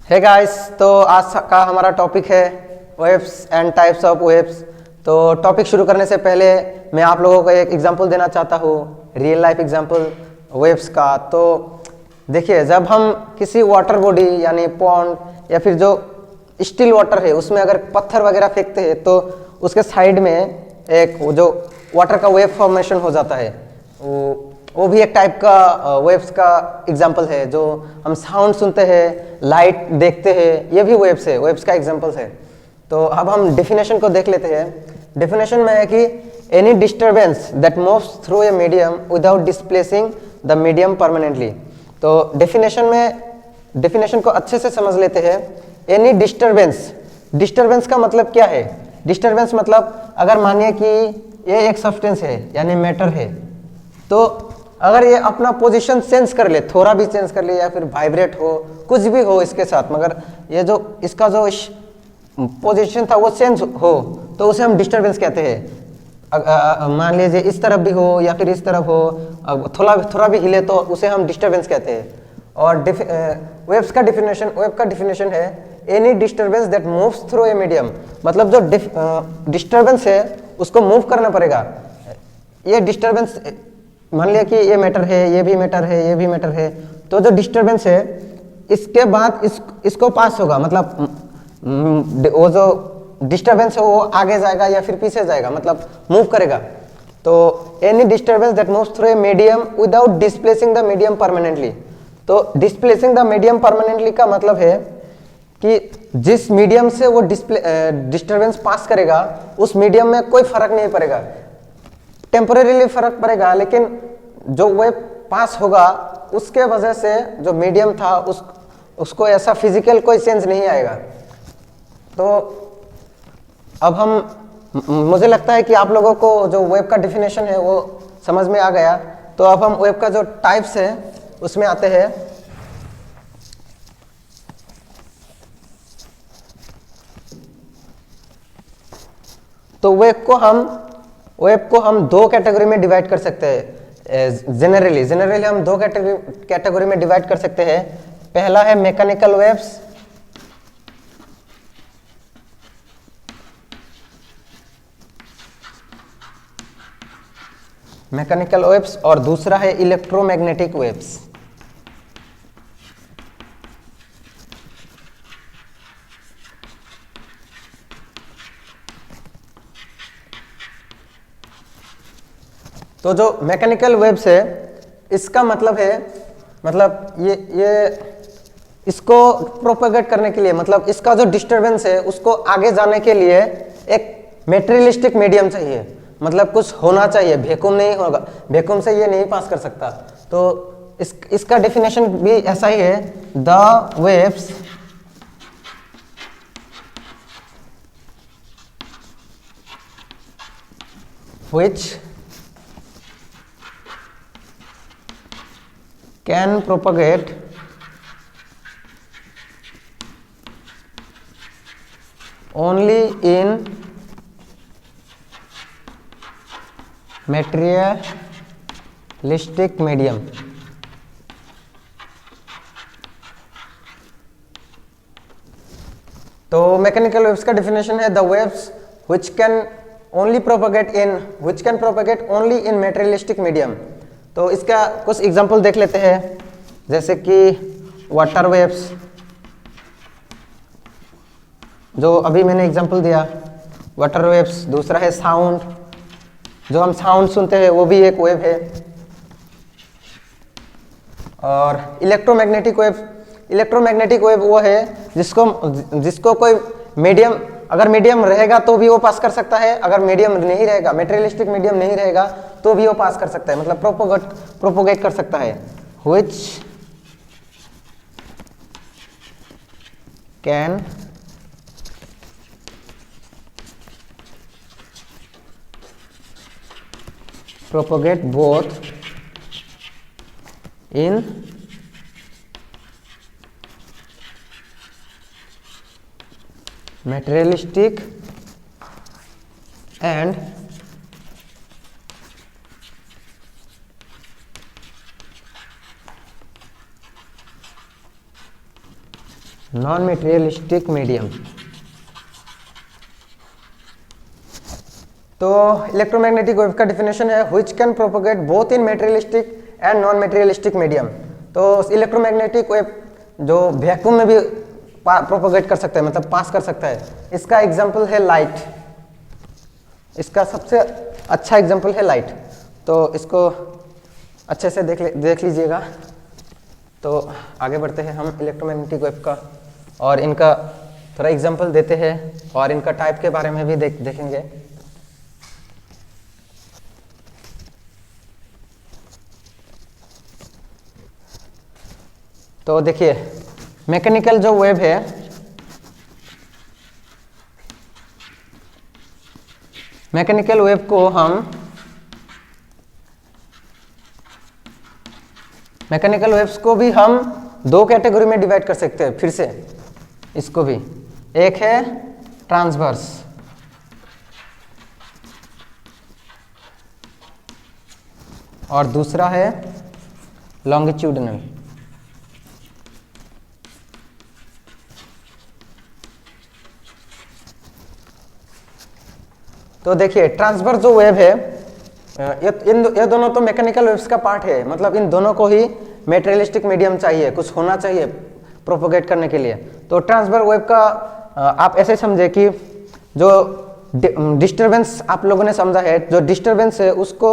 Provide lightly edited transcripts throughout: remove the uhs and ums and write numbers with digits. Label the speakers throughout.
Speaker 1: Hey guys, तो आज का हमारा टॉपिक है waves and types of waves. तो टॉपिक शुरू करने से पहले मैं आप लोगों को एक एग्जांपल देना चाहता हूँ, रियल लाइफ एग्जांपल वेव्स का। तो देखिए, जब हम किसी वाटर बॉडी यानी पॉन्ड या फिर जो स्टिल वाटर है उसमें अगर पत्थर वगैरह फेंकते हैं तो उसके साइड में एक जो वाटर का वेव फॉर्मेशन हो जाता है। वो भी एक टाइप का वेव्स का एग्जांपल है। जो हम साउंड सुनते हैं, लाइट देखते हैं, ये भी वेव्स है, वेव्स का एग्जांपल्स है। तो अब हम डेफिनेशन को देख लेते हैं। डेफिनेशन में है कि any disturbance that moves through a medium without displacing the medium permanently. तो डेफिनेशन को अच्छे से समझ लेते हैं। एनी डिस्टर्बेंस, डिस्टर्बेंस का मतलब क्या है? डिस्टर्बेंस मतलब अगर मानिए कि ये एक सब्सटेंस है यानी मैटर है, तो अगर ये अपना पोजीशन चेंज कर ले, थोड़ा भी चेंज कर ले या फिर वाइब्रेट हो, कुछ भी हो इसके साथ, मगर ये जो इसका जो पोजीशन था वो चेंज हो, तो उसे हम डिस्टरबेंस कहते हैं। मान लीजिए इस तरफ भी हो या फिर इस तरफ हो, थोड़ा भी हिले तो उसे हम डिस्टरबेंस कहते हैं। और वेव्स का डिफिनेशन है any disturbance that moves through a medium. मतलब जो डिस्टर्बेंस है उसको मूव करना पड़ेगा। ये डिस्टर्बेंस, मान लिया कि ये मैटर है, ये भी मैटर है, ये भी मैटर है, तो जो डिस्टर्बेंस है इसके बाद इसको पास होगा। मतलब वो जो डिस्टर्बेंस है वो आगे जाएगा या फिर पीछे जाएगा, मतलब मूव करेगा। तो any disturbance that moves through a medium without displacing the medium permanently. तो डिस्प्लेसिंग द मीडियम परमानेंटली का मतलब है कि जिस मीडियम से वो डिस्टर्बेंस पास करेगा उस मीडियम में कोई फर्क नहीं पड़ेगा। टेम्पोरेरीली फर्क पड़ेगा, लेकिन जो वेव पास होगा उसके वजह से जो मीडियम था उसको ऐसा फिजिकल कोई चेंज नहीं आएगा। तो अब मुझे लगता है कि आप लोगों को जो वेव का डिफिनेशन है वो समझ में आ गया। तो अब हम वेव का जो टाइप्स है उसमें आते हैं। तो वेव को हम दो कैटेगरी में डिवाइड कर सकते हैं। जनरली हम दो कैटेगरी में डिवाइड कर सकते हैं। पहला है मैकेनिकल वेव्स, और दूसरा है इलेक्ट्रोमैग्नेटिक वेव्स। तो जो मैकेनिकल वेव्स है इसका मतलब है, मतलब ये इसको प्रोपेगेट करने के लिए, मतलब इसका जो डिस्टरबेंस है उसको आगे जाने के लिए एक मेटेरियलिस्टिक मीडियम चाहिए। मतलब कुछ होना चाहिए, वैक्यूम नहीं होगा, वैक्यूम से ये नहीं पास कर सकता। तो इसका डेफिनेशन भी ऐसा ही है, the waves which can propagate only in materialistic medium। तो मैकेनिकल वेव्स का डिफिनेशन है the waves which can propagate only in materialistic medium। तो इसका कुछ एग्जांपल देख लेते हैं, जैसे कि वाटर वेव्स, जो अभी मैंने एग्जांपल दिया, वाटर वेव्स। दूसरा है साउंड, जो हम साउंड सुनते हैं वो भी एक वेव है। और इलेक्ट्रोमैग्नेटिक वेव वो है जिसको कोई मीडियम, अगर मीडियम रहेगा तो भी वो पास कर सकता है, अगर मीडियम नहीं रहेगा, मेटेरियलिस्टिक मीडियम नहीं रहेगा तो भी वो पास कर सकता है, मतलब प्रोपोगेट कर सकता है। Which can propagate both in materialistic and non materialistic medium. तो इलेक्ट्रोमैग्नेटिक वेव का डिफिनेशन है which can propagate both in materialistic and non materialistic medium. तो इलेक्ट्रोमैग्नेटिक वेव जो वैक्यूम में भी प्रोपोगेट कर सकता है, मतलब पास कर सकता है। इसका एग्जांपल है लाइट, इसका सबसे अच्छा एग्जांपल है लाइट। तो इसको अच्छे से देख लीजिएगा। तो आगे बढ़ते हैं हम इलेक्ट्रोमैग्नेटिक वेव का, और इनका थोड़ा एग्जांपल देते हैं और इनका टाइप के बारे में भी देखेंगे। तो देखिए, मैकेनिकल जो वेव है, मैकेनिकल वेव को हम मैकेनिकल वेव्स को भी हम दो कैटेगरी में डिवाइड कर सकते हैं। फिर से इसको भी, एक है ट्रांसवर्स और दूसरा है लॉन्गिट्यूडिनल। तो देखिए, ट्रांसवर्स जो वेव है, ये दोनों तो मैकेनिकल वेव्स का पार्ट है, मतलब इन दोनों को ही मेटेरियलिस्टिक मीडियम चाहिए, कुछ होना चाहिए प्रोपोगेट करने के लिए। तो ट्रांसवर्स वेव का आप ऐसे समझे कि जो डिस्टरबेंस आप लोगों ने समझा है, जो डिस्टरबेंस है उसको,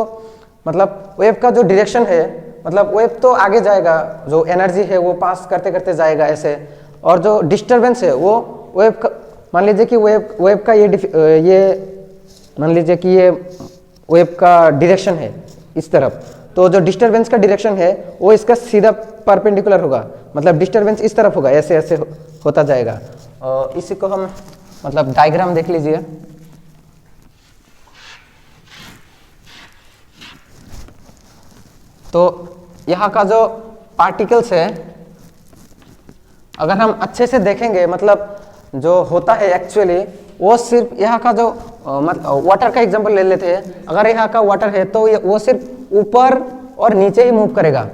Speaker 1: मतलब वेव का जो डायरेक्शन है, मतलब वेव तो आगे जाएगा, जो एनर्जी है वो पास करते करते जाएगा ऐसे, और जो डिस्टरबेंस है वो वेव, मान लीजिए कि वेव का ये मान लीजिए कि ये वेव का डायरेक्शन है इस तरफ, तो जो डिस्टरबेंस का डायरेक्शन है वो इसका सीधा परपेंडिकुलर होगा, मतलब डिस्टरबेंस इस तरफ होगा, ऐसे ऐसे होता जाएगा। और इसी को हम, मतलब डायग्राम देख लीजिए। तो यहाँ का जो पार्टिकल्स है, अगर हम अच्छे से देखेंगे, मतलब जो होता है एक्चुअली, वो सिर्फ यहाँ का जो मतलब वाटर का एग्जांपल ले लेते हैं। अगर यहाँ का वाटर है तो वो सिर्फ ऊपर और नीचे ही मूव करेगा,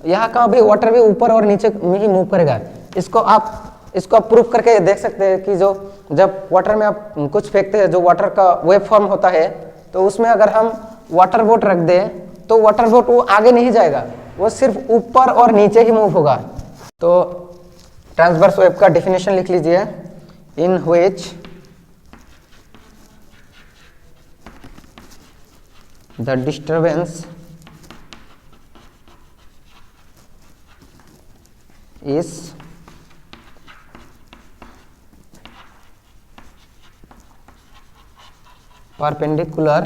Speaker 1: यहाँ का भी वाटर भी ऊपर और नीचे ही मूव करेगा। इसको आप प्रूफ करके देख सकते हैं कि जो जब वाटर में आप कुछ फेंकते हैं, जो वाटर का वेव फॉर्म होता है, तो उसमें अगर हम वाटर बोट रख दें तो वाटर बोट वो आगे नहीं जाएगा, वो सिर्फ ऊपर और नीचे ही मूव होगा। तो ट्रांसवर्स वेव का डेफिनेशन लिख लीजिए, in which the disturbance is perpendicular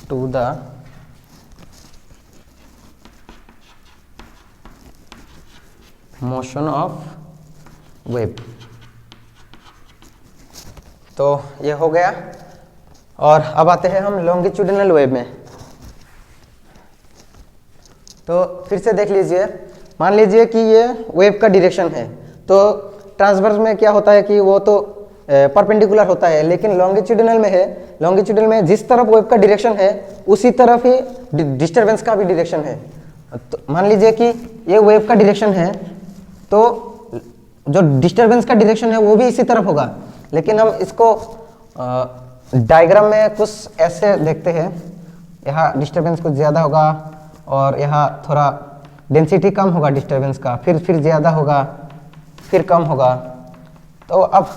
Speaker 1: to the motion of wave। तो ये हो गया, और अब आते हैं हम लॉन्गिट्यूडिनल वेव में। तो फिर से देख लीजिए, मान लीजिए कि ये वेव का डायरेक्शन है, तो ट्रांसवर्स में क्या होता है कि वो तो परपेंडिकुलर होता है, लेकिन लॉन्गिट्यूडिनल में है, लॉन्गिट्यूडिनल में जिस तरफ वेव का डायरेक्शन है उसी तरफ ही डिस्टरबेंस का भी डायरेक्शन है। तो मान लीजिए कि ये वेव का डायरेक्शन है, तो जो डिस्टरबेंस का डायरेक्शन है वो भी इसी तरफ होगा, लेकिन हम इसको डायग्राम में कुछ ऐसे देखते हैं। यहाँ डिस्टरबेंस कुछ ज़्यादा होगा और यहाँ थोड़ा डेंसिटी कम होगा डिस्टरबेंस का, फिर ज़्यादा होगा, फिर कम होगा। तो अब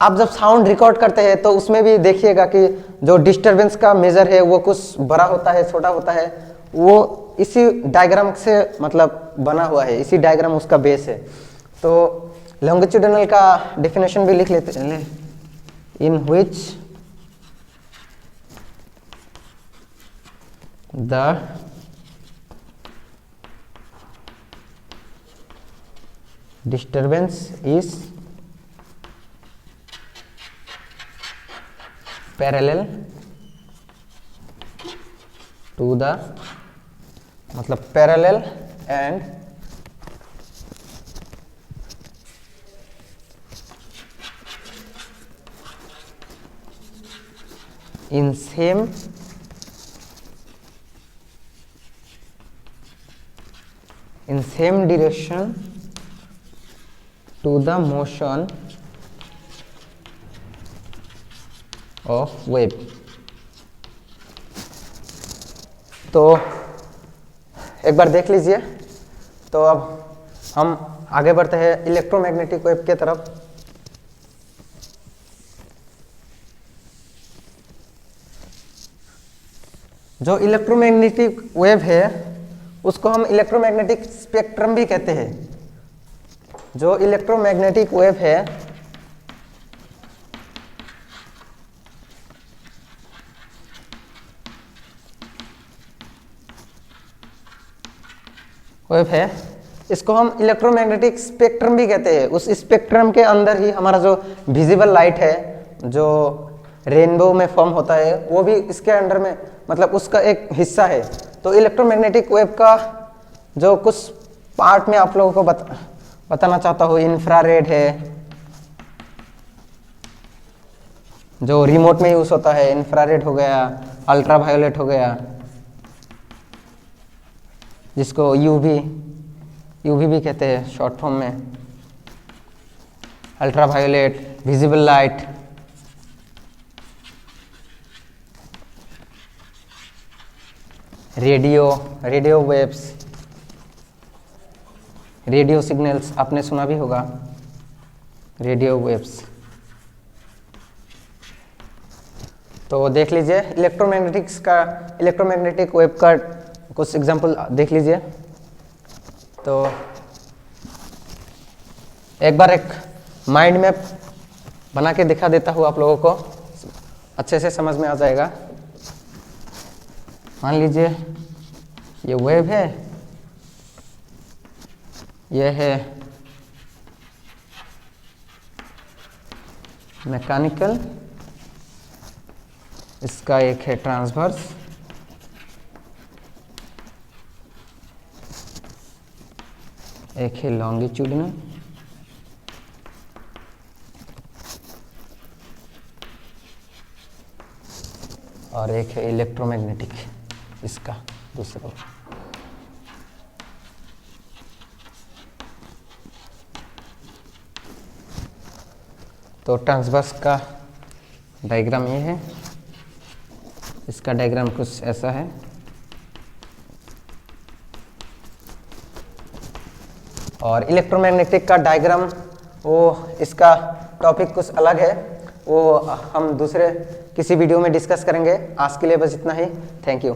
Speaker 1: आप जब साउंड रिकॉर्ड करते हैं तो उसमें भी देखिएगा कि जो डिस्टरबेंस का मेजर है वो कुछ बड़ा होता है, छोटा होता है, वो इसी डायग्राम से मतलब बना हुआ है, इसी डायग्राम उसका बेस है। तो लॉन्गिट्यूडिनल का डेफिनेशन भी लिख लेते हैं, in which the disturbance is parallel to the, मतलब parallel and in same direction to the motion of wave. तो एक बार देख लीजिए। तो अब हम आगे बढ़ते हैं इलेक्ट्रोमैग्नेटिक वेव के तरफ। जो इलेक्ट्रोमैग्नेटिक वेव है उसको हम इलेक्ट्रोमैग्नेटिक स्पेक्ट्रम भी कहते हैं। जो इलेक्ट्रोमैग्नेटिक वेव है इसको हम इलेक्ट्रोमैग्नेटिक स्पेक्ट्रम भी कहते हैं। उस स्पेक्ट्रम के अंदर ही हमारा जो विजिबल लाइट है, जो रेनबो में फॉर्म होता है, वो भी इसके अंडर में, मतलब उसका एक हिस्सा है। तो इलेक्ट्रोमैग्नेटिक वेव का जो कुछ पार्ट में आप लोगों को बताना चाहता हूँ, इंफ्रारेड है जो रिमोट में यूज होता है, इंफ्रारेड हो गया, अल्ट्रावायोलेट हो गया जिसको यूवी भी कहते हैं शॉर्ट फॉर्म में, ultraviolet, visible light, radio waves, radio signals आपने सुना भी होगा, रेडियो वेव्स। तो देख लीजिए इलेक्ट्रोमैग्नेटिक वेव का कुछ एग्जांपल देख लीजिए। तो एक बार एक माइंड मैप बना के दिखा देता हूँ, आप लोगों को अच्छे से समझ में आ जाएगा। मान लीजिए ये वेव है, ये है मैकेनिकल, इसका एक है ट्रांसवर्स, एक है लॉन्गिट्यूडिनल, और एक है इलेक्ट्रोमैग्नेटिक, इसका दूसरा। तो ट्रांसवर्स का डायग्राम ये है, इसका डायग्राम कुछ ऐसा है। और इलेक्ट्रोमैग्नेटिक का डायग्राम, वो इसका टॉपिक कुछ अलग है, वो हम दूसरे किसी वीडियो में डिस्कस करेंगे। आज के लिए बस इतना ही। Thank you.